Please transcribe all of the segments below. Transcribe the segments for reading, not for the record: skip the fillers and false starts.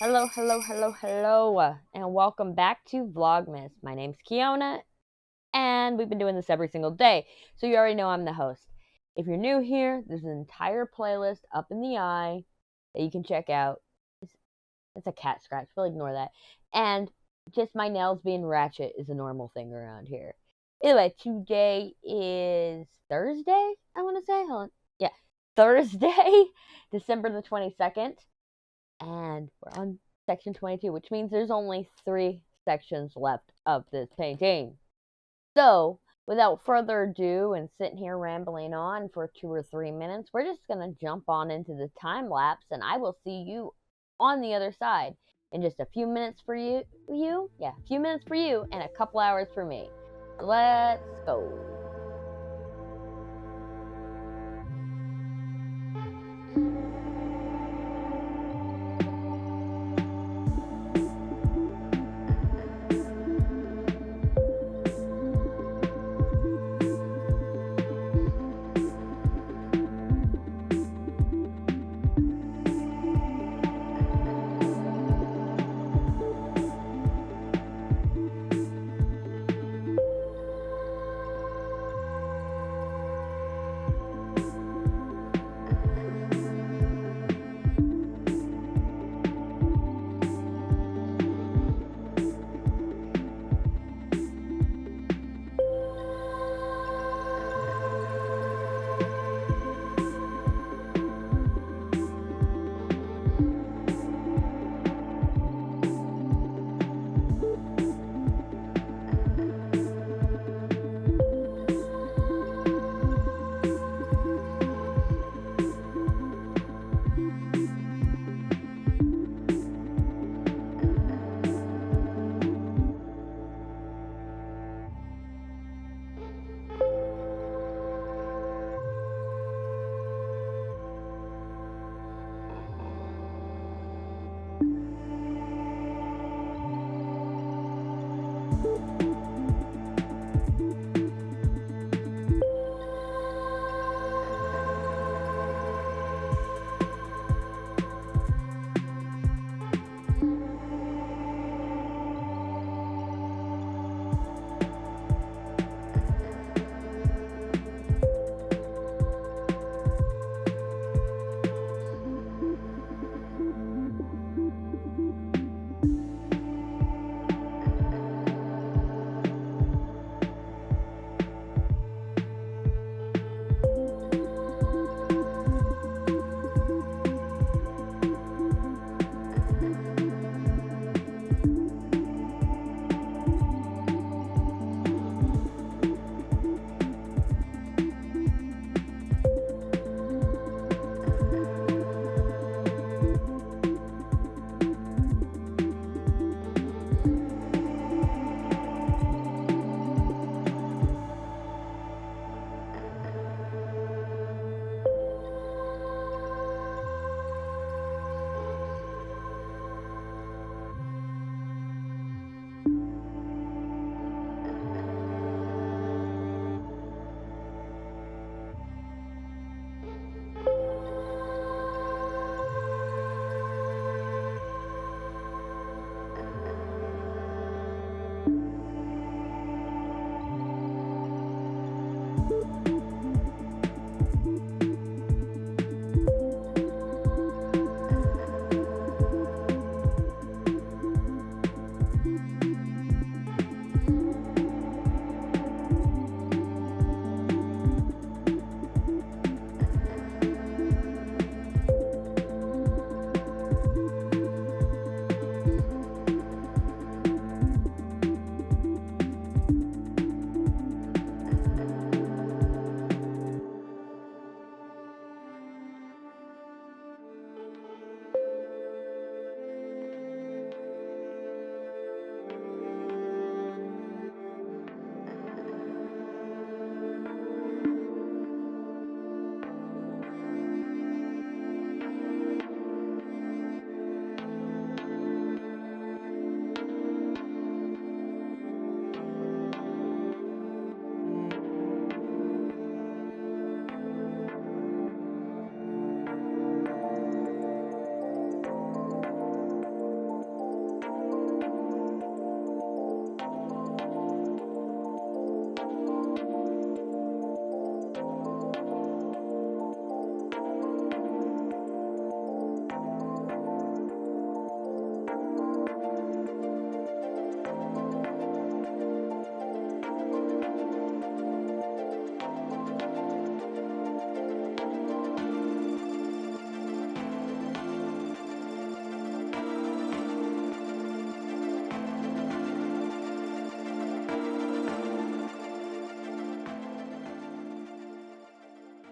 Hello, hello, hello, hello, and welcome back to Vlogmas. My name's Kiona, and we've been doing this every single day, so you already know I'm the host. If you're new here, there's an entire playlist up in the eye that you can check out. It's a cat scratch, we'll ignore that. And just my nails being ratchet is a normal thing around here. Anyway, today is Thursday, I want to say. Hold on. Yeah, Thursday, December the 22nd. And we're on section 22, which means there's only 3 sections left of this painting. So, without further ado and sitting here rambling on for 2 or 3 minutes, we're just going to jump on into the time lapse, and I will see you on the other side in just a few minutes for you. Yeah, a few minutes for you and a couple hours for me. Let's go.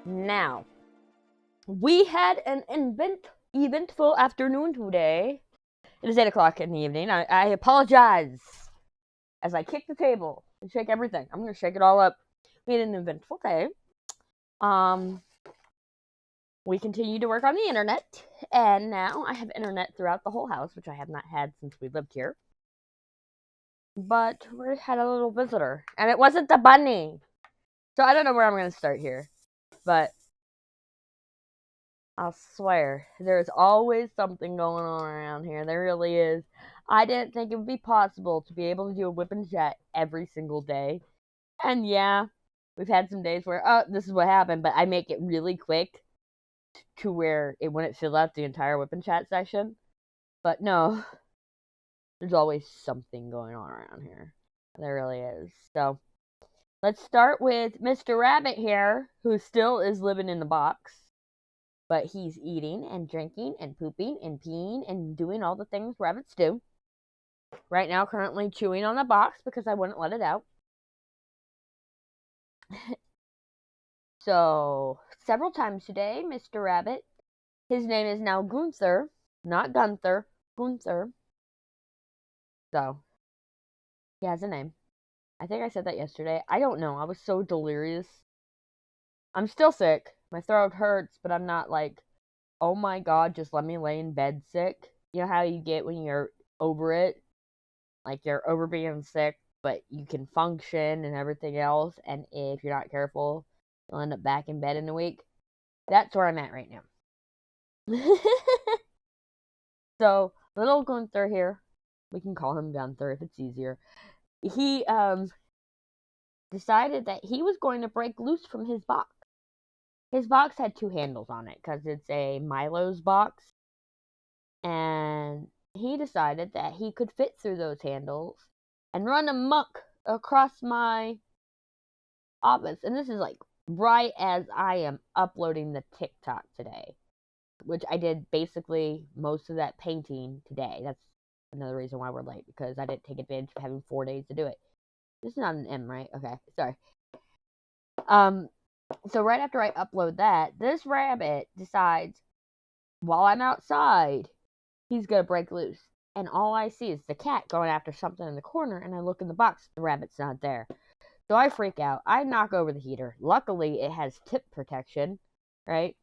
Now, we had an eventful afternoon today. It is 8 o'clock in the evening. I apologize as I kick the table and shake everything. I'm going to shake it all up. We had an eventful day. We continue to work on the internet, and now I have internet throughout the whole house, which I have not had since we lived here. But we had a little visitor, and it wasn't the bunny. So I don't know where I'm going to start here, but I'll swear, there's always something going on around here. There really is. I didn't think it would be possible to be able to do a WIP Chat every single day. And yeah, we've had some days where, oh, this is what happened, but I make it really quick to where it wouldn't fill out the entire WIP Chat section. But no, there's always something going on around here. There really is. So, let's start with Mr. Rabbit here, who still is living in the box. But he's eating and drinking and pooping and peeing and doing all the things rabbits do. Right now, currently chewing on the box because I wouldn't let it out. So, several times today, Mr. Rabbit, his name is now Gunther, not Gunther, Gunther. So, he has a name. I think I said that yesterday. I don't know. I was so delirious. I'm still sick. My throat hurts, but I'm not like, oh my god, just let me lay in bed sick. You know how you get when you're over it? Like, you're over being sick, but you can function and everything else, and if you're not careful, you'll end up back in bed in a week. That's where I'm at right now. So, little Gunther here, we can call him Gunther if it's easier, he decided that he was going to break loose from his box. His box had two handles on it, because it's a Milo's box, and he decided that he could fit through those handles and run amok across my office. And this is like right as I am uploading the TikTok today, which I did basically most of that painting today. That's another reason why we're late, because I didn't take advantage of having 4 days to do it. This is not an M, right? Okay, sorry. So right after I upload that, this rabbit decides, while I'm outside, he's gonna break loose. And all I see is the cat going after something in the corner, and I look in the box, the rabbit's not there. So I freak out. I knock over the heater. Luckily, it has tip protection, right?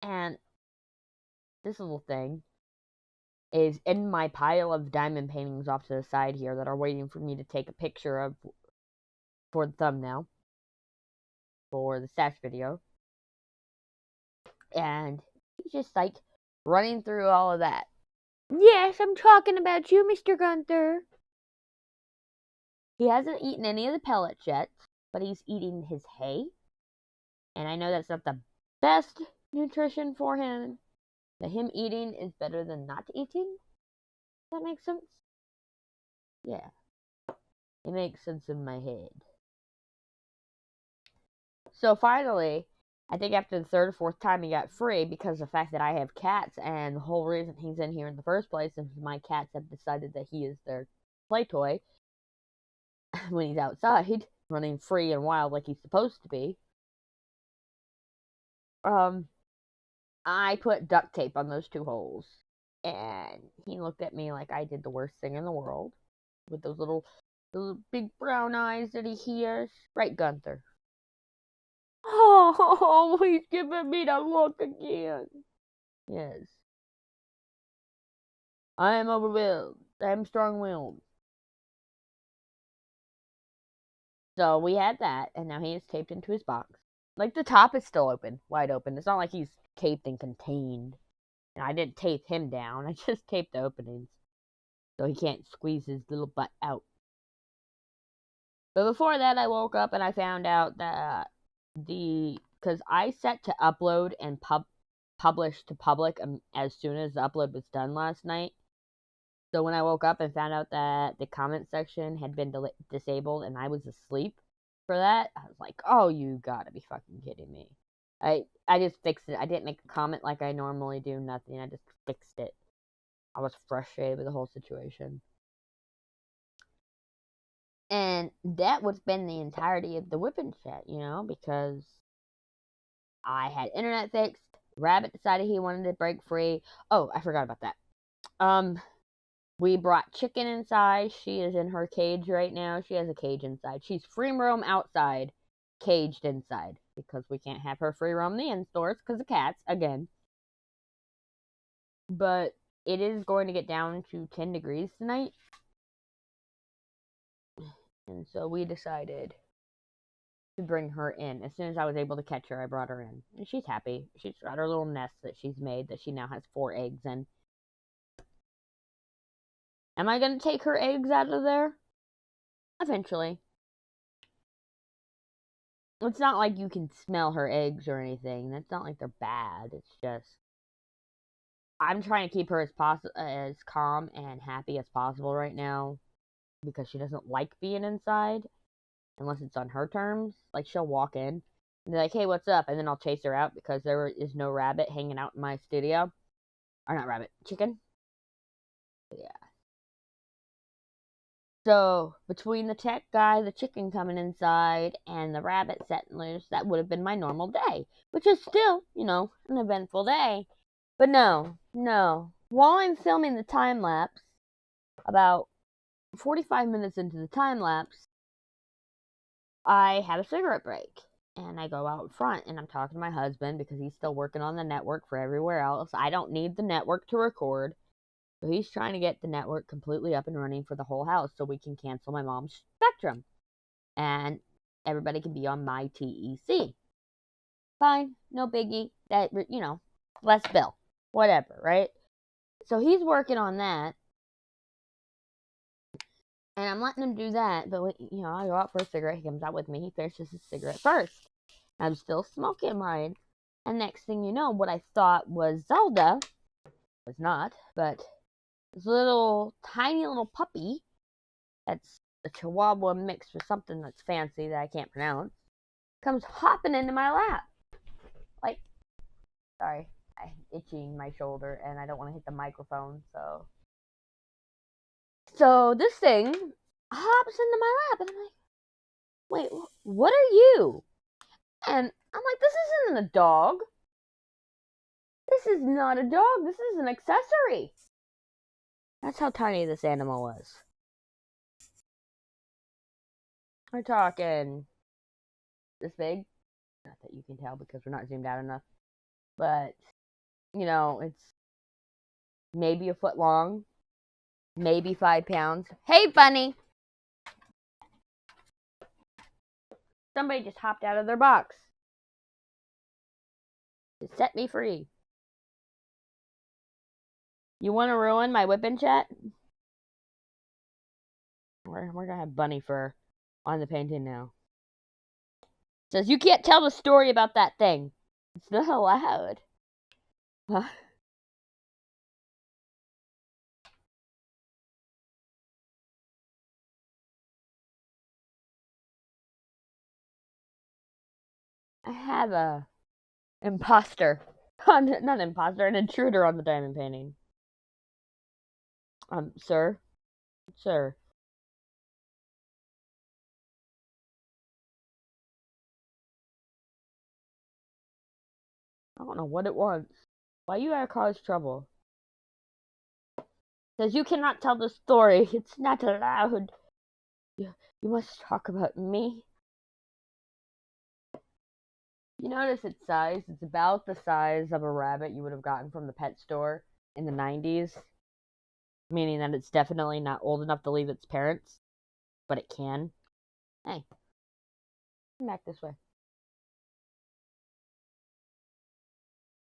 And this little thing is in my pile of diamond paintings off to the side here that are waiting for me to take a picture of for the thumbnail for the stash video. And he's just like running through all of that. Yes, I'm talking about you, Mr. Gunther. He hasn't eaten any of the pellets yet, but he's eating his hay. And I know that's not the best nutrition for him, but him eating is better than not eating. Does that make sense? Yeah. It makes sense in my head. So finally, I think after the third or fourth time he got free, because of the fact that I have cats, and the whole reason he's in here in the first place is my cats have decided that he is their play toy when he's outside, running free and wild like he's supposed to be. I put duct tape on those two holes, and he looked at me like I did the worst thing in the world, with those little big brown eyes that he has. Right, Gunther? Oh, he's giving me the look again. Yes. I am overwhelmed. I am strong-willed. So we had that, and now he is taped into his box. Like, the top is still open, wide open. It's not like he's taped and contained. And I didn't tape him down. I just taped the openings, so he can't squeeze his little butt out. But before that, I woke up and I found out that because I set to upload and publish to public as soon as the upload was done last night. So when I woke up and found out that the comment section had been disabled and I was asleep for that, I was like, oh, you gotta be fucking kidding me. I just fixed it. I didn't make a comment like I normally do, nothing. I just fixed it. I was frustrated with the whole situation. And that would have been the entirety of the WIP Chat, because I had internet fixed. Rabbit decided he wanted to break free. Oh, I forgot about that. We brought Chicken inside. She is in her cage right now. She has a cage inside. She's free roam outside, caged inside, because we can't have her free roam the in-stores because of cats, again. But it is going to get down to 10 degrees tonight. And so we decided to bring her in. As soon as I was able to catch her, I brought her in. And she's happy. She's got her little nest that she's made that she now has 4 eggs in. Am I going to take her eggs out of there? Eventually. It's not like you can smell her eggs or anything. It's not like they're bad. It's just I'm trying to keep her as calm and happy as possible right now because she doesn't like being inside unless it's on her terms. Like, she'll walk in and be like, "Hey, what's up?" And then I'll chase her out because there is no rabbit hanging out in my studio. Or not rabbit, chicken. Yeah. So, between the tech guy, the chicken coming inside, and the rabbit setting loose, that would have been my normal day. Which is still, an eventful day. But no. While I'm filming the time-lapse, about 45 minutes into the time-lapse, I have a cigarette break. And I go out front, and I'm talking to my husband, because he's still working on the network for everywhere else. I don't need the network to record. So he's trying to get the network completely up and running for the whole house so we can cancel my mom's Spectrum. And everybody can be on my TEC. Fine, no biggie. That, less bill. Whatever, right? So he's working on that. And I'm letting him do that. But, I go out for a cigarette. He comes out with me. He finishes his cigarette first. I'm still smoking mine. And next thing you know, what I thought was Zelda was not, but this tiny little puppy that's a Chihuahua mixed with something that's fancy that I can't pronounce comes hopping into my lap. Like, sorry, I'm itching my shoulder and I don't want to hit the microphone, so this thing hops into my lap and I'm like, "Wait, what are you?" And I'm like, "This isn't a dog. This is not a dog. This is an accessory." That's how tiny this animal was. We're talking this big. Not that you can tell because we're not zoomed out enough. But, it's maybe a foot long. Maybe 5 pounds. Hey, bunny! Somebody just hopped out of their box. It set me free. You want to ruin my WIP Chat? We're going to have bunny fur on the painting now. It says, "You can't tell the story about that thing. It's not allowed." Huh? I have a imposter. Not imposter, an intruder on the diamond painting. Sir? Sir. I don't know what it wants. Why you gotta cause trouble? It says, "You cannot tell the story. It's not allowed. You must talk about me." You notice its size? It's about the size of a rabbit you would have gotten from the pet store in the 90s. Meaning that it's definitely not old enough to leave its parents. But it can. Hey. Come back this way.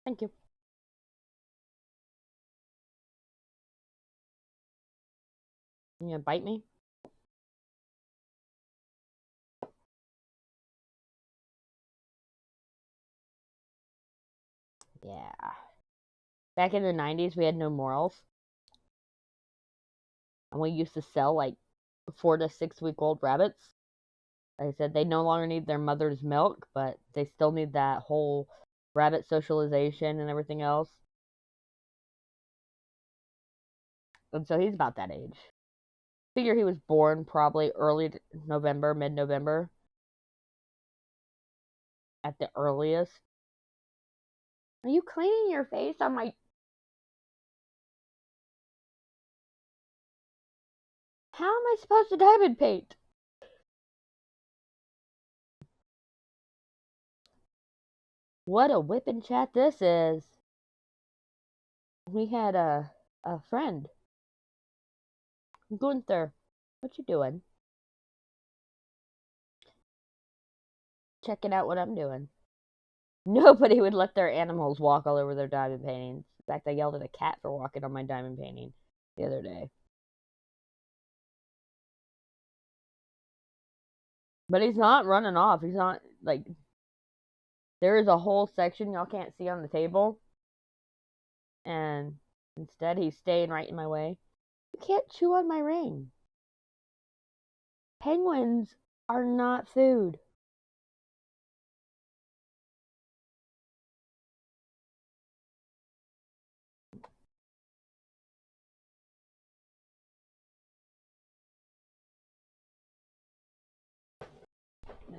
Thank you. You gonna bite me? Yeah. Back in the 90s, we had no morals. And we used to sell, 4 to 6 week old rabbits. Like I said, they no longer need their mother's milk, but they still need that whole rabbit socialization and everything else. And so he's about that age. Figure he was born probably early November, mid-November. At the earliest. Are you cleaning your face on my... How am I supposed to diamond paint? What a WIP Chat this is. We had a friend. Gunther, what you doing? Checking out what I'm doing. Nobody would let their animals walk all over their diamond paintings. In fact, I yelled at a cat for walking on my diamond painting the other day. But he's not running off. He's not, like... There is a whole section y'all can't see on the table. And instead, he's staying right in my way. You can't chew on my ring. Penguins are not food.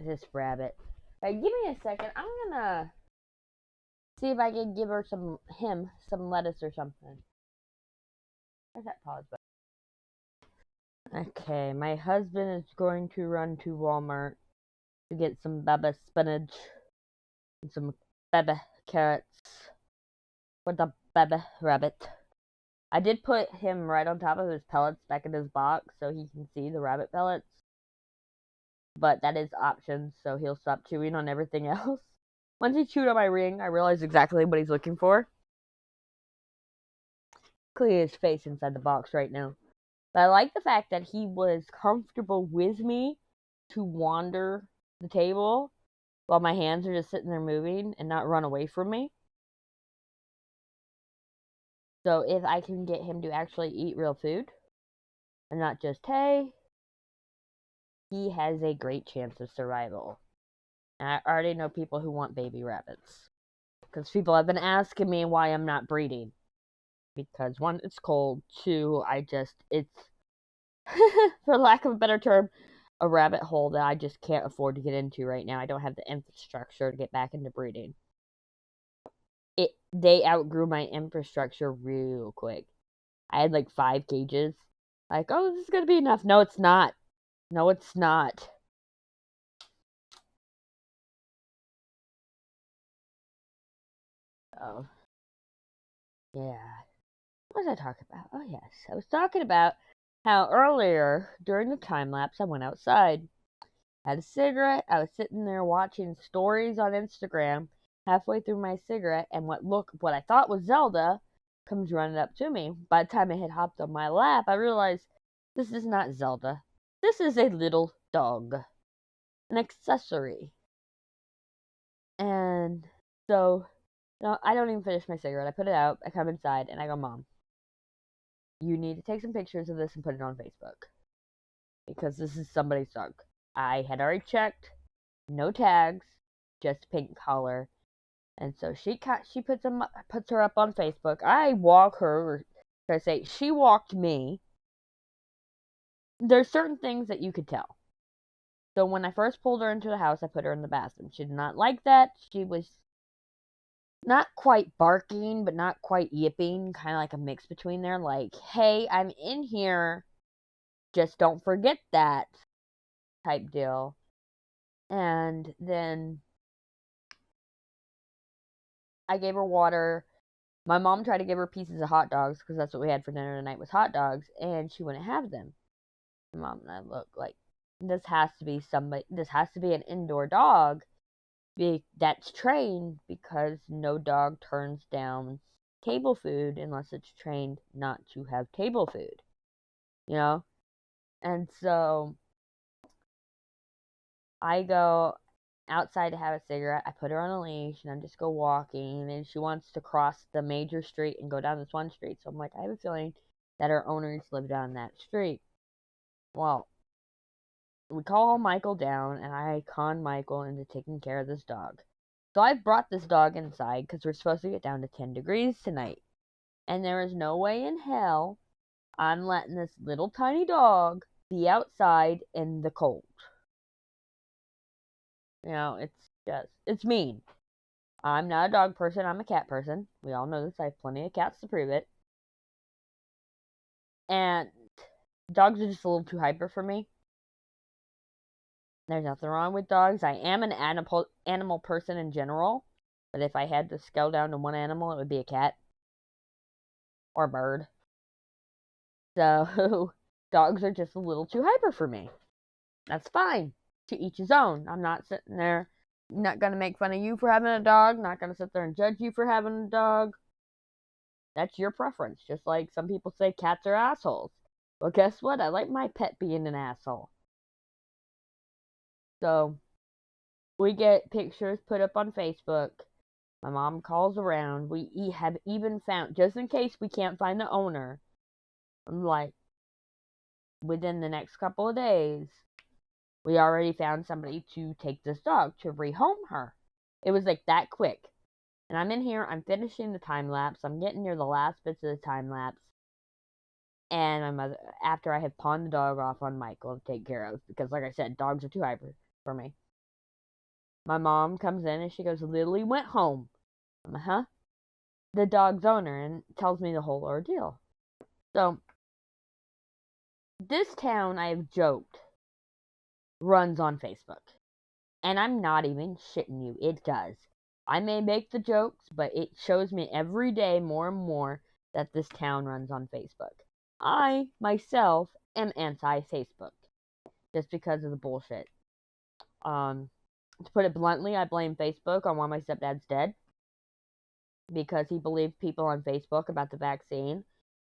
This rabbit. Alright, give me a second. I'm gonna see if I can give her some lettuce or something. Where's that pause button? Okay, my husband is going to run to Walmart to get some baba spinach and some baba carrots for the baba rabbit. I did put him right on top of his pellets back in his box so he can see the rabbit pellets. But that is options, so he'll stop chewing on everything else. Once he chewed on my ring, I realized exactly what he's looking for. Clearly his face inside the box right now. But I like the fact that he was comfortable with me to wander the table while my hands are just sitting there moving and not run away from me. So if I can get him to actually eat real food and not just hay, he has a great chance of survival. And I already know people who want baby rabbits. Because people have been asking me why I'm not breeding. Because one, it's cold. Two, it's, for lack of a better term, a rabbit hole that I just can't afford to get into right now. I don't have the infrastructure to get back into breeding. They outgrew my infrastructure real quick. I had like 5 cages. Like, oh, this is gonna be enough. No, it's not. No, it's not. Oh. Yeah. What was I talking about? Oh, yes. I was talking about how earlier, during the time lapse, I went outside. I had a cigarette. I was sitting there watching stories on Instagram. Halfway through my cigarette, and what I thought was Zelda comes running up to me. By the time it had hopped on my lap, I realized this is not Zelda. This is a little dog. An accessory. And so, no, I don't even finish my cigarette. I put it out, I come inside, and I go, Mom, you need to take some pictures of this and put it on Facebook. Because this is somebody's dog. I had already checked. No tags. Just pink collar. And so she puts her up on Facebook. I walk her, or should I say, she walked me. There's certain things that you could tell. So when I first pulled her into the house, I put her in the bathroom. She did not like that. She was not quite barking, but not quite yipping. Kind of like a mix between there. Like, hey, I'm in here. Just don't forget that type deal. And then I gave her water. My mom tried to give her pieces of hot dogs because that's what we had for dinner tonight was hot dogs, and she wouldn't have them. My mom and I look like this has to be an indoor dog that's trained because no dog turns down table food unless it's trained not to have table food. You know? And so I go outside to have a cigarette. I put her on a leash and I just go walking, and she wants to cross the major street and go down this one street. So I'm like, I have a feeling that her owners live down that street. Well, we call Michael down, and I con Michael into taking care of this dog. So I've brought this dog inside because we're supposed to get down to 10 degrees tonight. And there is no way in hell I'm letting this little tiny dog be outside in the cold. You know, it's mean. I'm not a dog person, I'm a cat person. We all know this. I have plenty of cats to prove it. And dogs are just a little too hyper for me. There's nothing wrong with dogs. I am an animal person in general. But if I had to scale down to one animal, it would be a cat. Or a bird. So, dogs are just a little too hyper for me. That's fine. To each his own. I'm not sitting there, not going to make fun of you for having a dog. Not going to sit there and judge you for having a dog. That's your preference. Just like some people say cats are assholes. Well, guess what? I like my pet being an asshole. So, we get pictures put up on Facebook. My mom calls around. We have even found, just in case we can't find the owner, like, within the next couple of days, we already found somebody to take this dog to rehome her. It was like that quick. And I'm in here, I'm finishing the time lapse. I'm getting near the last bits of the time lapse. And my mother, after I had pawned the dog off on Michael to take care of, because like I said, dogs are too hyper for me. My mom comes in and she goes, Lily went home. I'm like, huh? The dog's owner, and tells me the whole ordeal. So, this town, I have joked, runs on Facebook. And I'm not even shitting you. It does. I may make the jokes, but it shows me every day more and more that this town runs on Facebook. I, myself, am anti-Facebook. Just because of the bullshit. To put it bluntly, I blame Facebook on why my stepdad's dead. Because he believed people on Facebook about the vaccine.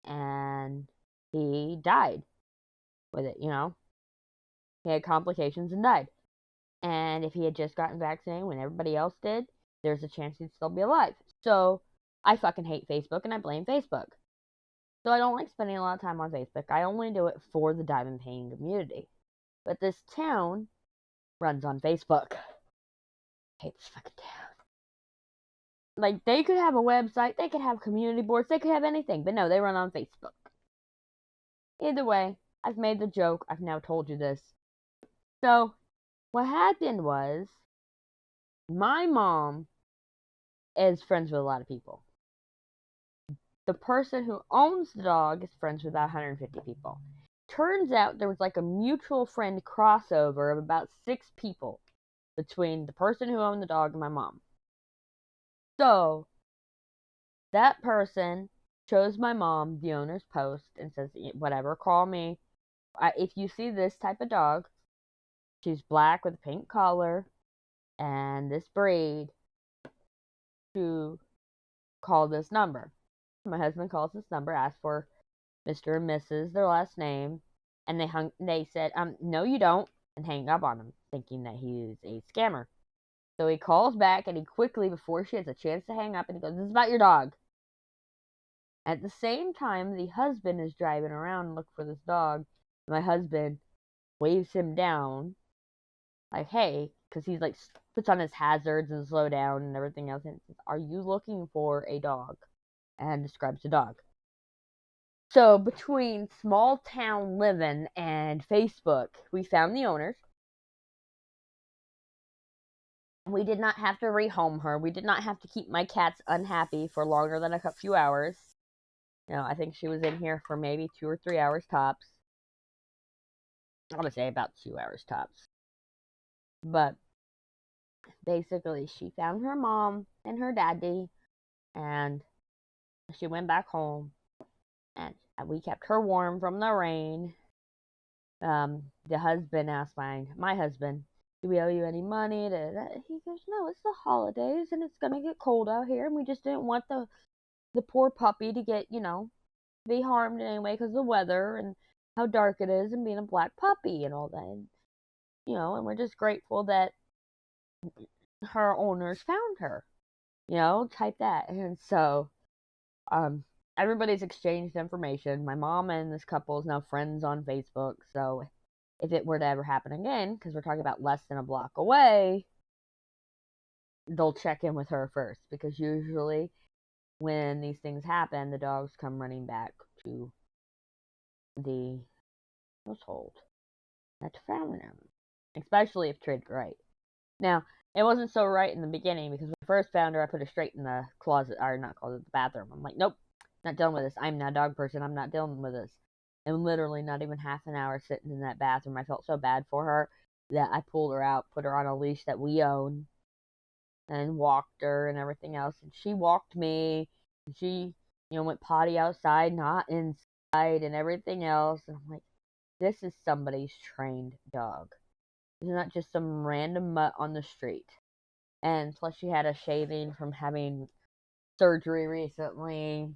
And he died with it, you know. He had complications and died. And if he had just gotten vaccinated when everybody else did, there's a chance he'd still be alive. So, I fucking hate Facebook and I blame Facebook. So I don't like spending a lot of time on Facebook. I only do it for the diamond painting community. But this town runs on Facebook. I hate this fucking town. Like, they could have a website, they could have community boards, they could have anything. But no, they run on Facebook. Either way, I've made the joke. I've now told you this. So, what happened was, my mom is friends with a lot of people. The person who owns the dog is friends with about 150 people. Turns out there was like a mutual friend crossover of about 6 people between the person who owned the dog and my mom. So, that person shows my mom the owner's post and says, whatever, call me. If you see this type of dog, she's black with a pink collar, and this breed, to call this number. My husband calls this number, asks for Mr. and Mrs., their last name, and they said, no you don't, and hang up on him, thinking that he is a scammer. So he calls back, and he quickly, before she has a chance to hang up, and he goes, this is about your dog. At the same time, the husband is driving around and looking for this dog. My husband waves him down, like, hey, because he's like, puts on his hazards and slow down and everything else, and says, are you looking for a dog? And describes the dog. So, between small town living and Facebook, we found the owners. We did not have to rehome her. We did not have to keep my cats unhappy for longer than a few hours. You know, I think she was in here for maybe 2 or 3 hours tops. I would say about 2 hours tops. But basically, she found her mom and her daddy, and she went back home, and we kept her warm from the rain. The husband asked my husband, do we owe you any money? He goes, no, it's the holidays, and it's gonna get cold out here, and we just didn't want the poor puppy to get, be harmed in any way because of the weather and how dark it is and being a black puppy and all that. And, and we're just grateful that her owners found her, type that. And so, everybody's exchanged information. My mom and this couple is now friends on Facebook. So if it were to ever happen again, because we're talking about less than a block away, they'll check in with her first. Because usually when these things happen, the dogs come running back to the household that found them. Especially if treated right. Now, It wasn't so right in the beginning because when I first found her, I put her straight in the closet, or not closet, the bathroom. I'm like, nope, not dealing with this. I'm not a dog person. I'm not dealing with this. And literally, not even half an hour sitting in that bathroom, I felt so bad for her that I pulled her out, put her on a leash that we own, and walked her and everything else. And she walked me. And she, went potty outside, not inside, and everything else. And I'm like, this is somebody's trained dog. It's not just some random mutt on the street. And plus, she had a shaving from having surgery recently.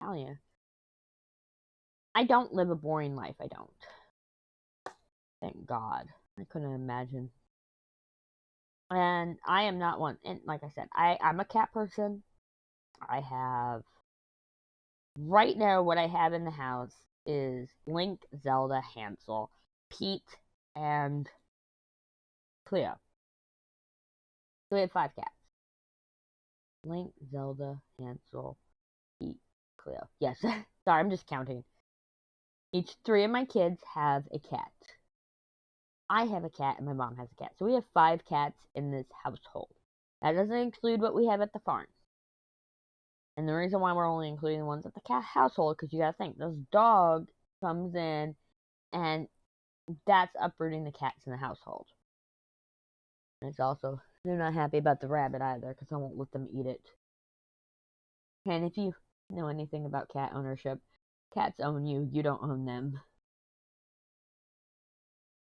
Hell yeah. I don't live a boring life. I don't. Thank God. I couldn't imagine. And I am not one. And like I said, I'm a cat person. I have. Right now, what I have in the house is Link, Zelda, Hansel, Pete, and Cleo. So we have 5 cats. Link, Zelda, Hansel, Pete, Cleo. Yes. Sorry, I'm just counting. Each 3 of my kids have a cat. I have a cat and my mom has a cat. So we have 5 cats in this household. That doesn't include what we have at the farm. And the reason why we're only including the ones at the cat household, because you gotta think, this dog comes in and that's uprooting the cats in the household. And it's also, they're not happy about the rabbit either, because I won't let them eat it. And if you know anything about cat ownership, cats own you, you don't own them.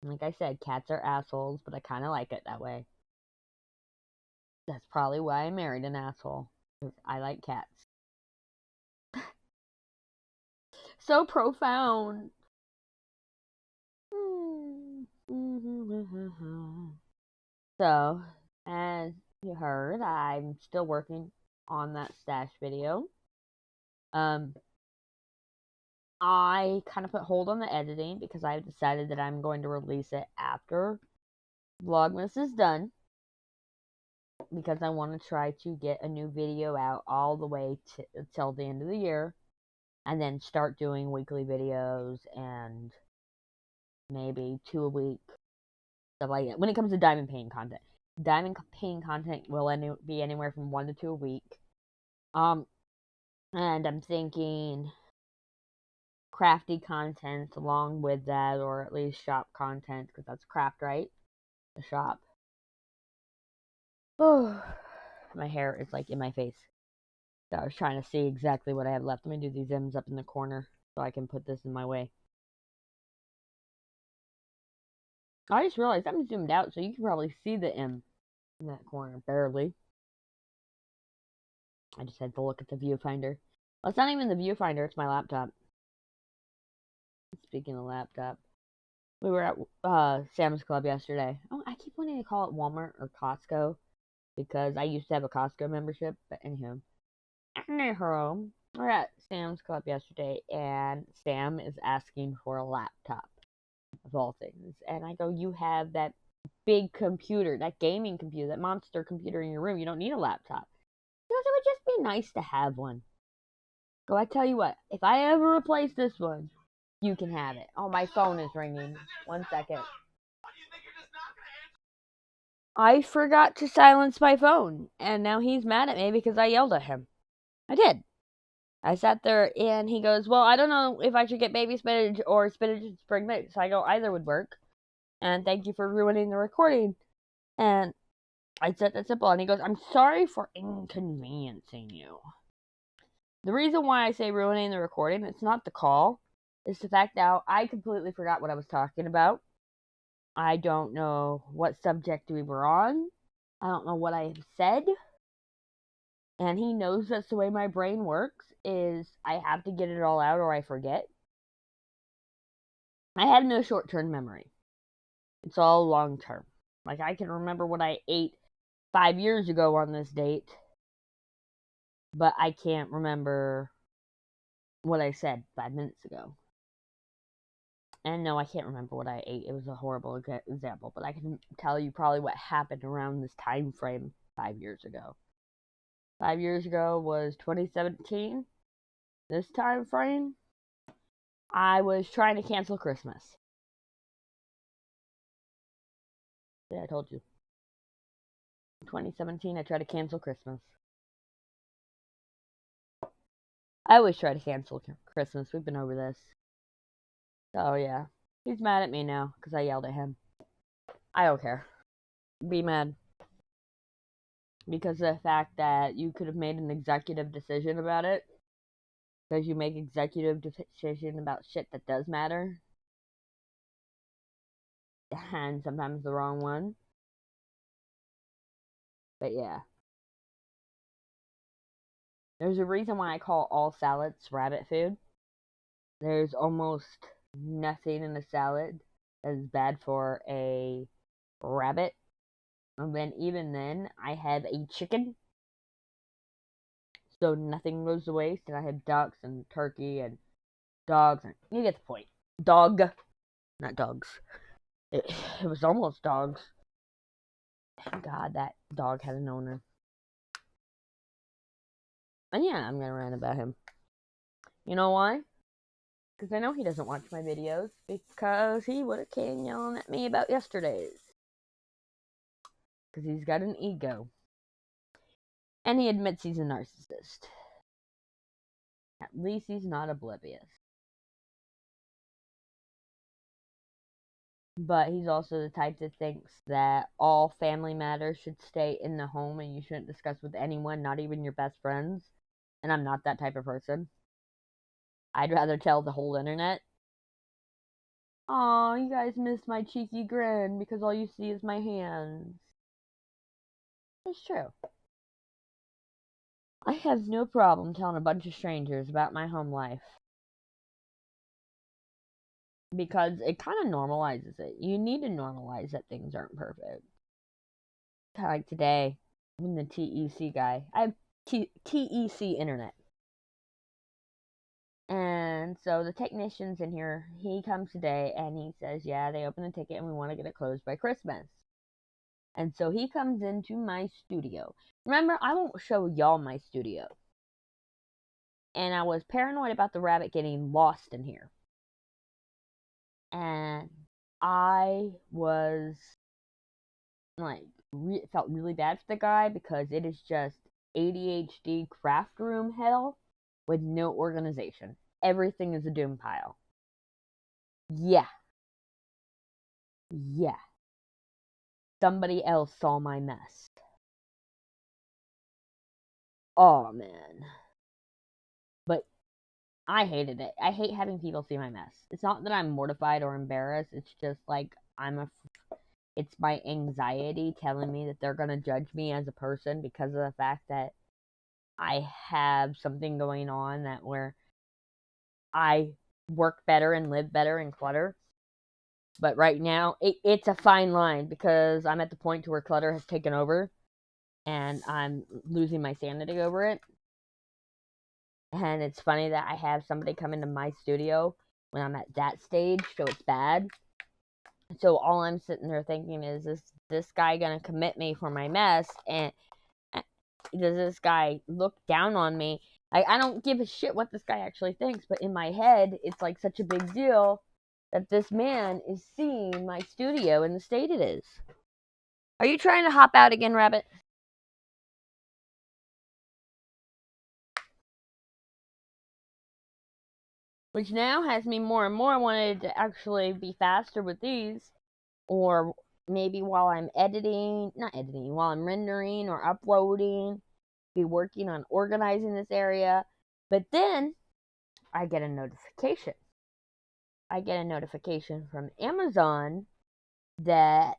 Like I said, cats are assholes, but I kind of like it that way. That's probably why I married an asshole. Because I like cats. So profound. So, as you heard, I'm still working on that stash video. I kind of put hold on the editing because I've decided that I'm going to release it after Vlogmas is done, because I want to try to get a new video out all the way till the end of the year, and then start doing weekly videos and maybe 2 a week, stuff like that. When it comes to diamond painting content will be anywhere from 1 to 2 a week. And I'm thinking crafty content along with that, or at least shop content, because that's craft, right? The shop. Oh, my hair is like in my face. So I was trying to see exactly what I have left. Let me do these M's up in the corner so I can put this in my way. I just realized I'm zoomed out, so you can probably see the M in that corner. Barely. I just had to look at the viewfinder. Well, it's not even the viewfinder, it's my laptop. Speaking of laptop, we were at Sam's Club yesterday. Oh, I keep wanting to call it Walmart or Costco because I used to have a Costco membership, but anyhow. We're at Sam's Club yesterday, and Sam is asking for a laptop, of all things. And I go, you have that big computer, that gaming computer, that monster computer in your room. You don't need a laptop. He goes, it would just be nice to have one. Go, I tell you what, if I ever replace this one, you can have it. Oh, my phone is ringing. 1 second. I forgot to silence my phone, and now he's mad at me because I yelled at him. I did. I sat there, and he goes, well, I don't know if I should get baby spinach or spinach and spring mix. I go, either would work. And thank you for ruining the recording. And I said that simple, and he goes, I'm sorry for inconveniencing you. The reason why I say ruining the recording, it's not the call. It's the fact that I completely forgot what I was talking about. I don't know what subject we were on. I don't know what I have said. And he knows that's the way my brain works, is I have to get it all out or I forget. I have no short-term memory. It's all long-term. Like, I can remember what I ate 5 years ago on this date, but I can't remember what I said 5 minutes ago. And no, I can't remember what I ate. It was a horrible example, but I can tell you probably what happened around this time frame 5 years ago. 5 years ago was 2017. This time frame, I was trying to cancel Christmas. Yeah, I told you. 2017, I tried to cancel Christmas. I always try to cancel Christmas. We've been over this. So, yeah. He's mad at me now because I yelled at him. I don't care. Be mad. Because of the fact that you could have made an executive decision about it. Because you make executive decision about shit that does matter. And sometimes the wrong one. But yeah. There's a reason why I call all salads rabbit food. There's almost nothing in a salad that is bad for a rabbit. And then even then, I have a chicken. So nothing goes to waste. And I have ducks and turkey and dogs. And you get the point. Dog. Not dogs. It was almost dogs. Thank God that dog had an owner. And yeah, I'm gonna rant about him. You know why? Because I know he doesn't watch my videos. Because he would have came yelling at me about yesterday's. Because he's got an ego. And he admits he's a narcissist. At least he's not oblivious. But he's also the type that thinks that all family matters should stay in the home and you shouldn't discuss with anyone, not even your best friends. And I'm not that type of person. I'd rather tell the whole internet. Aw, you guys missed my cheeky grin because all you see is my hands. It's true. I have no problem telling a bunch of strangers about my home life. Because it kind of normalizes it. You need to normalize that things aren't perfect. Kind of like today, when the TEC guy, I have TEC internet. And so the technician's in here, he comes today and he says, yeah, they opened the ticket and we want to get it closed by Christmas. And so he comes into my studio. Remember, I won't show y'all my studio. And I was paranoid about the rabbit getting lost in here. And I was like, felt really bad for the guy because it is just ADHD craft room hell with no organization. Everything is a doom pile. Yeah. Yeah. Somebody else saw my mess. Oh, man. But I hated it. I hate having people see my mess. It's not that I'm mortified or embarrassed. It's just like it's my anxiety telling me that they're going to judge me as a person because of the fact that I have something going on that where I work better and live better in clutter. But right now, it's a fine line because I'm at the point to where clutter has taken over and I'm losing my sanity over it. And it's funny that I have somebody come into my studio when I'm at that stage, so it's bad. So all I'm sitting there thinking is this guy gonna commit me for my mess? And does this guy look down on me? I don't give a shit what this guy actually thinks, but in my head, it's like such a big deal that this man is seeing my studio in the state it is. Are you trying to hop out again, Rabbit? Which now has me more and more wanted to actually be faster with these. Or maybe while I'm while I'm rendering or uploading, be working on organizing this area. But then I get a notification. I get a notification from Amazon that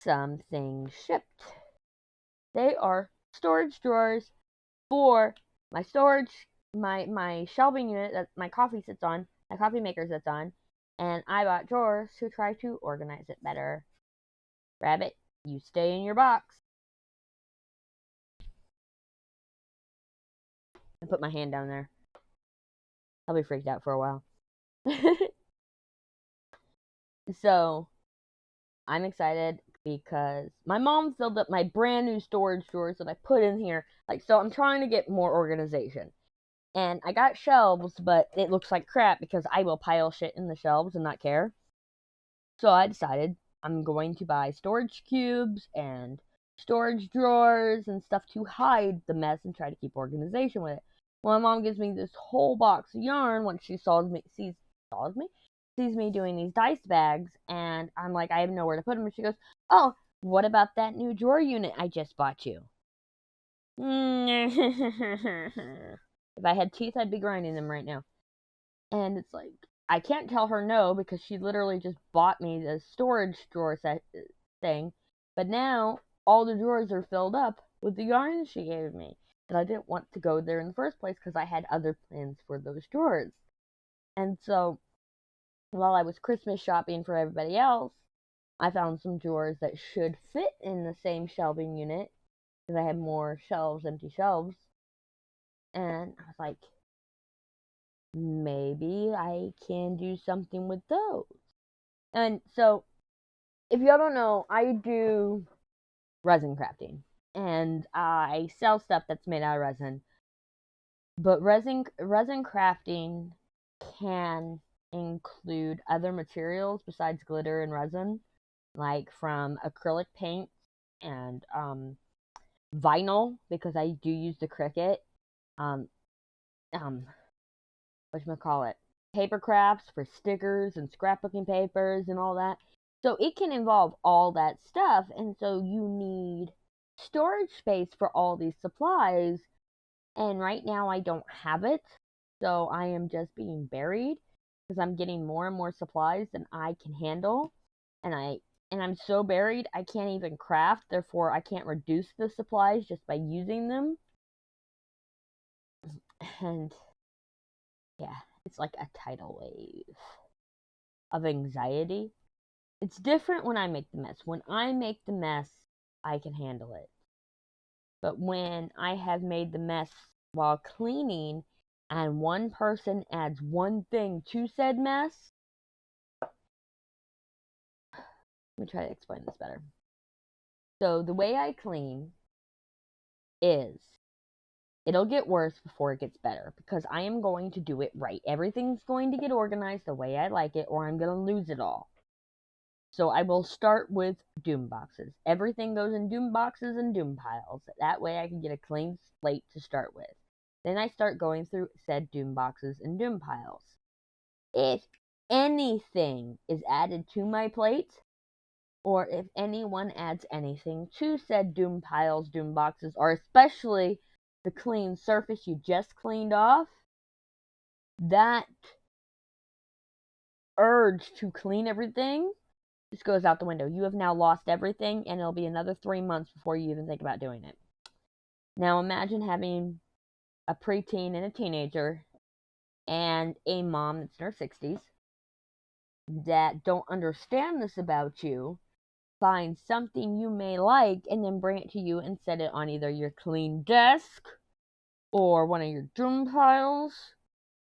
something shipped. They are storage drawers for my storage, my shelving unit that my coffee sits on, my coffee maker sits on, and I bought drawers to try to organize it better. Rabbit, you stay in your box. I put my hand down there. I'll be freaked out for a while. So, I'm excited because my mom filled up my brand new storage drawers that I put in here. So I'm trying to get more organization. And I got shelves, but it looks like crap because I will pile shit in the shelves and not care. So I decided I'm going to buy storage cubes and storage drawers and stuff to hide the mess and try to keep organization with it. Well, my mom gives me this whole box of yarn once she sees me doing these dice bags, and I'm like, I have nowhere to put them. And she goes, "Oh, what about that new drawer unit I just bought you?" If I had teeth, I'd be grinding them right now. And it's like, I can't tell her no because she literally just bought me the storage drawer thing. But now all the drawers are filled up with the yarn she gave me. And I didn't want to go there in the first place because I had other plans for those drawers. And so while I was Christmas shopping for everybody else, I found some drawers that should fit in the same shelving unit because I had more shelves, empty shelves. And I was like, maybe I can do something with those. And so, if y'all don't know, I do resin crafting. And I sell stuff that's made out of resin. But resin crafting can include other materials besides glitter and resin, like from acrylic paint and vinyl, because I do use the Cricut. Whatchamacallit, paper crafts for stickers and scrapbooking papers and all that. So it can involve all that stuff, and so you need storage space for all these supplies. And right now I don't have it, so I am just being buried because I'm getting more and more supplies than I can handle, and I'm so buried I can't even craft. Therefore, I can't reduce the supplies just by using them. And yeah, it's like a tidal wave of anxiety. It's different when I make the mess. When I make the mess, I can handle it. But when I have made the mess while cleaning and one person adds one thing to said mess, let me try to explain this better. So the way I clean is, it'll get worse before it gets better because I am going to do it right. Everything's going to get organized the way I like it, or I'm going to lose it all. So I will start with doom boxes. Everything goes in doom boxes and doom piles. That way I can get a clean slate to start with. Then I start going through said doom boxes and doom piles. If anything is added to my plate, or if anyone adds anything to said doom piles, doom boxes, or especially the clean surface you just cleaned off, that urge to clean everything just goes out the window. You have now lost everything, and it'll be another 3 months before you even think about doing it. Now imagine having a preteen and a teenager and a mom that's in her 60s that don't understand this about you, find something you may like, and then bring it to you and set it on either your clean desk or one of your doom piles,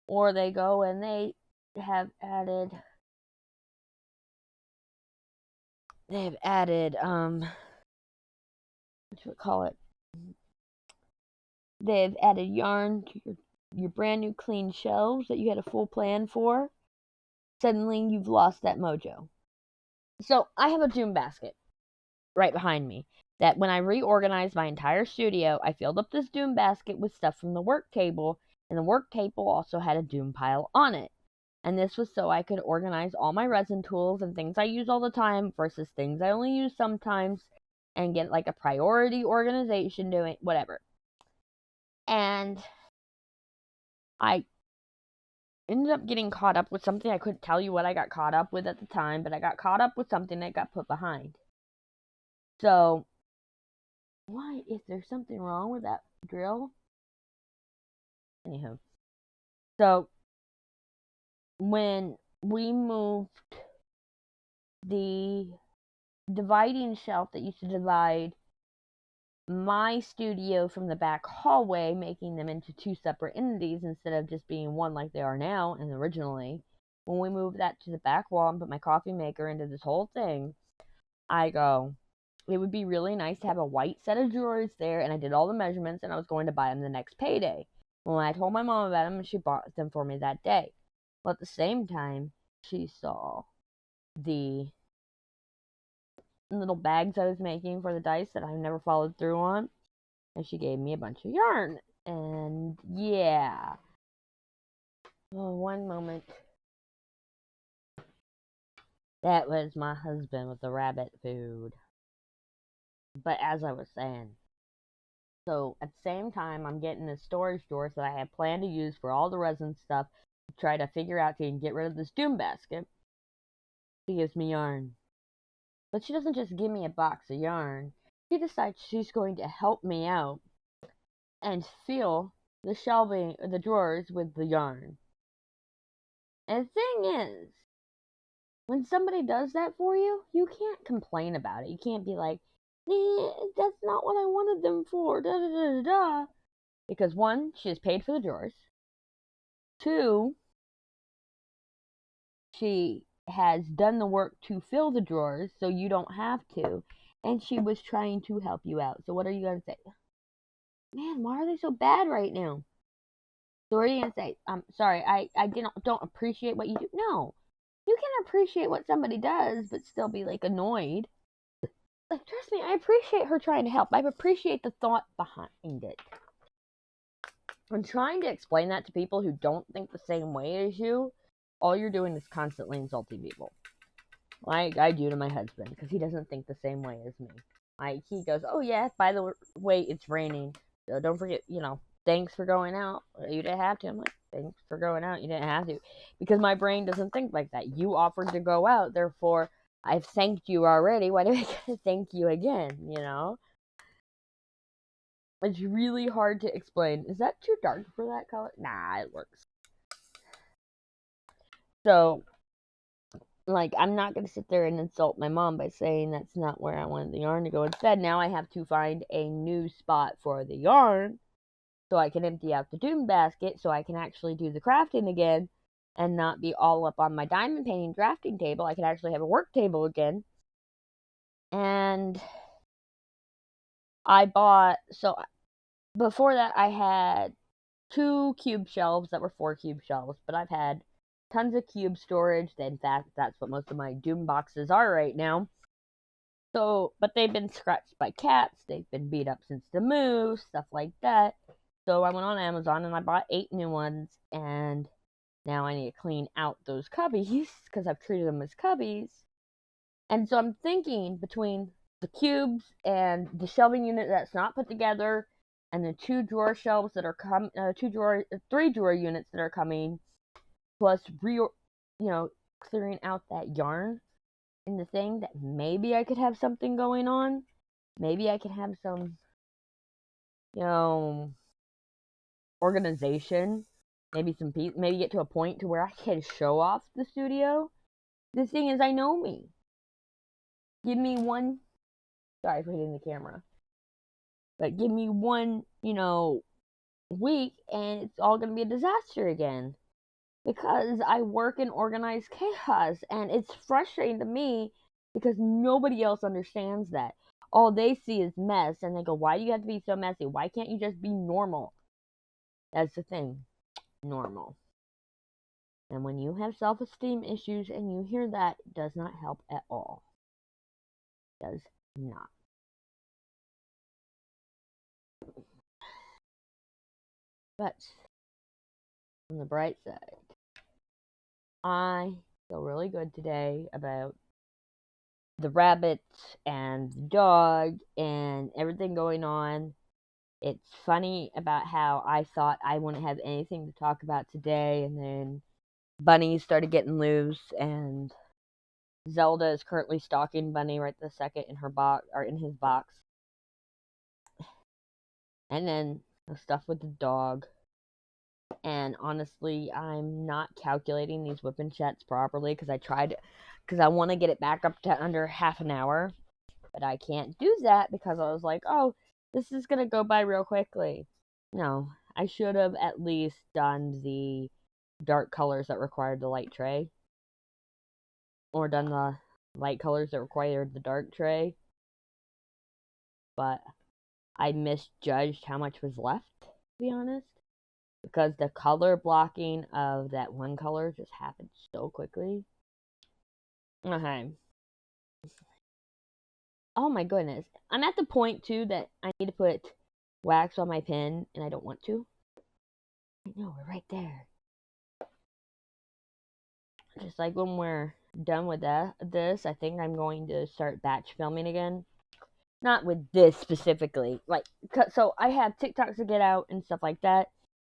or they go and they have added they've added yarn to your brand new clean shelves that you had a full plan for. Suddenly you've lost that mojo. So I have a doom basket right behind me that when I reorganized my entire studio, I filled up this doom basket with stuff from the work table, and the work table also had a doom pile on it. And this was so I could organize all my resin tools and things I use all the time versus things I only use sometimes, and get like a priority organization doing whatever. And I ended up getting caught up with something. I couldn't tell you what I got caught up with at the time, but I got caught up with something that got put behind. So, why is there something wrong with that drill? Anywho, so when we moved the dividing shelf that used to divide my studio from the back hallway, making them into two separate entities instead of just being one like they are now and originally, when we moved that to the back wall and put my coffee maker into this whole thing, I go, it would be really nice to have a white set of drawers there, and I did all the measurements, and I was going to buy them the next payday. Well, I told my mom about them, and she bought them for me that day. Well, at the same time, she saw the little bags I was making for the dice that I never followed through on. And she gave me a bunch of yarn. And yeah. Oh, one moment. That was my husband with the rabbit food. But as I was saying, so at the same time, I'm getting this storage door that I had planned to use for all the resin stuff to try to figure out to get rid of this doom basket. She gives me yarn. But she doesn't just give me a box of yarn. She decides she's going to help me out and fill the shelving, the drawers with the yarn. And the thing is, when somebody does that for you, you can't complain about it. You can't be like, that's not what I wanted them for, da da da da da. Because one, she has paid for the drawers. Two, she has done the work to fill the drawers so you don't have to. And she was trying to help you out. So what are you going to say? Man, why are they so bad right now? So what are you going to say? I'm sorry, I don't appreciate what you do. No. You can appreciate what somebody does, but still be, like, annoyed. Like, trust me, I appreciate her trying to help. I appreciate the thought behind it. When trying to explain that to people who don't think the same way as you, all you're doing is constantly insulting people. Like I do to my husband, because he doesn't think the same way as me. Like, he goes, oh yeah, by the way, it's raining. So don't forget, thanks for going out. You didn't have to. I'm like, thanks for going out. You didn't have to. Because my brain doesn't think like that. You offered to go out, therefore, I've thanked you already. Why do I gotta thank you again, It's really hard to explain. Is that too dark for that color? Nah, it works. So, like, I'm not going to sit there and insult my mom by saying that's not where I wanted the yarn to go. Instead, now I have to find a new spot for the yarn so I can empty out the doom basket so I can actually do the crafting again and not be all up on my diamond painting drafting table. I can actually have a work table again. And I bought, so before that I had 2 cube shelves that were 4 cube shelves, but I've had tons of cube storage. In fact, that's what most of my doom boxes are right now. So, but they've been scratched by cats, they've been beat up since the move, stuff like that. So I went on Amazon and I bought 8 new ones, and now I need to clean out those cubbies because I've treated them as cubbies. And so I'm thinking between the cubes and the shelving unit that's not put together, and the 2 drawer shelves that are coming, 3 drawer units that are coming, plus clearing out that yarn in the thing, that maybe I could have something going on. Maybe I could have some, organization. Maybe maybe get to a point to where I can show off the studio. The thing is, I know me. Give me one. Sorry for hitting the camera. But give me one, week, and it's all gonna be a disaster again. Because I work in organized chaos, and it's frustrating to me because nobody else understands that. All they see is mess, and they go, why do you have to be so messy? Why can't you just be normal? That's the thing. Normal. And when you have self-esteem issues and you hear that, it does not help at all. It does not. But on the bright side, I feel really good today about the rabbit and the dog and everything going on. It's funny about how I thought I wouldn't have anything to talk about today, and then Bunny started getting loose, and Zelda is currently stalking Bunny right this second in her box, or in his box. And then the stuff with the dog. And honestly, I'm not calculating these WIP chats properly because I want to get it back up to under half an hour. But I can't do that because I was like, oh, this is going to go by real quickly. No, I should have at least done the dark colors that required the light tray. Or done the light colors that required the dark tray. But I misjudged how much was left, to be honest. Because the color blocking of that one color just happened so quickly. Okay. Oh my goodness. I'm at the point too that I need to put wax on my pen and I don't want to. I know, we're right there. Just like when we're done with this, I think I'm going to start batch filming again. Not with this specifically. Like, so I have TikToks to get out and stuff like that.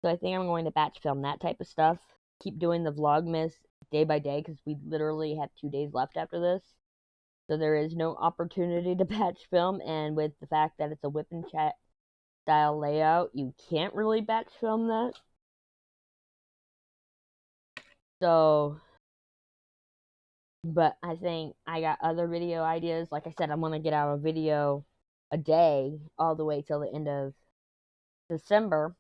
So I think I'm going to batch film that type of stuff. Keep doing the Vlogmas day by day because we literally have 2 days left after this. So there is no opportunity to batch film, and with the fact that it's a WIP Chat style layout, you can't really batch film that. So, but I think I got other video ideas. Like I said, I'm gonna get out a video a day all the way till the end of December.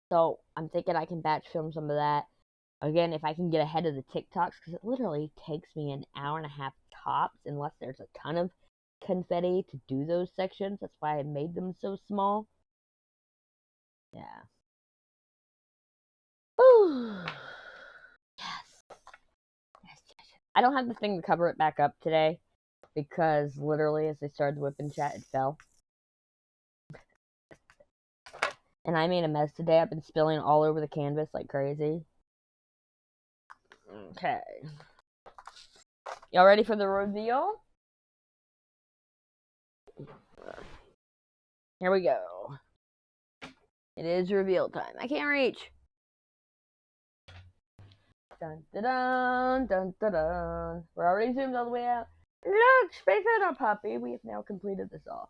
So I'm thinking I can batch film some of that. Again, if I can get ahead of the TikToks, because it literally takes me an hour and a half tops, unless there's a ton of confetti to do those sections. That's why I made them so small. Yeah. Ooh. Yes. Yes. I don't have the thing to cover it back up today because literally as I started the WIP Chat, it fell. And I made a mess today. I've been spilling all over the canvas like crazy. Okay. Y'all ready for the reveal? Here we go. It is reveal time. I can't reach. Dun dun dun dun dun dun. We're already zoomed all the way out. Look, space out our puppy. We have now completed this off.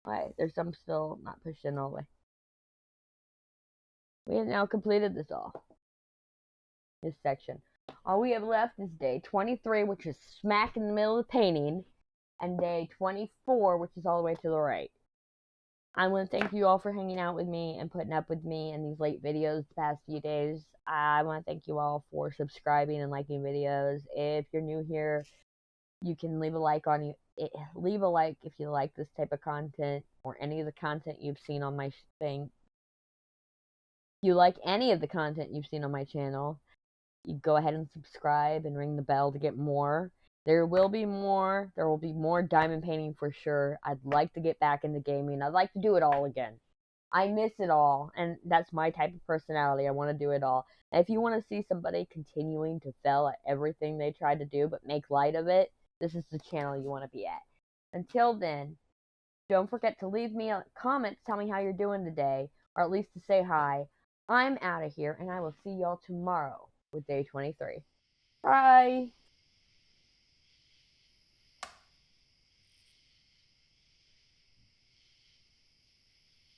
Alright, there's some still not pushed in all the way. We have now completed this off. This section. All we have left is day 23, which is smack in the middle of the painting, and day 24, which is all the way to the right. I want to thank you all for hanging out with me and putting up with me in these late videos the past few days. I want to thank you all for subscribing and liking videos. If you're new here, you can leave a like leave a like if you like this type of content or any of the content you've seen on my thing. If you like any of the content you've seen on my channel, you go ahead and subscribe and ring the bell to get more. There will be more. There will be more diamond painting for sure. I'd like to get back into gaming. I'd like to do it all again. I miss it all, and that's my type of personality. I want to do it all. And if you want to see somebody continuing to fail at everything they try to do but make light of it, this is the channel you want to be at. Until then, don't forget to leave me a comment, tell me how you're doing today, or at least to say hi. I'm out of here, and I will see y'all tomorrow with day 23. Bye!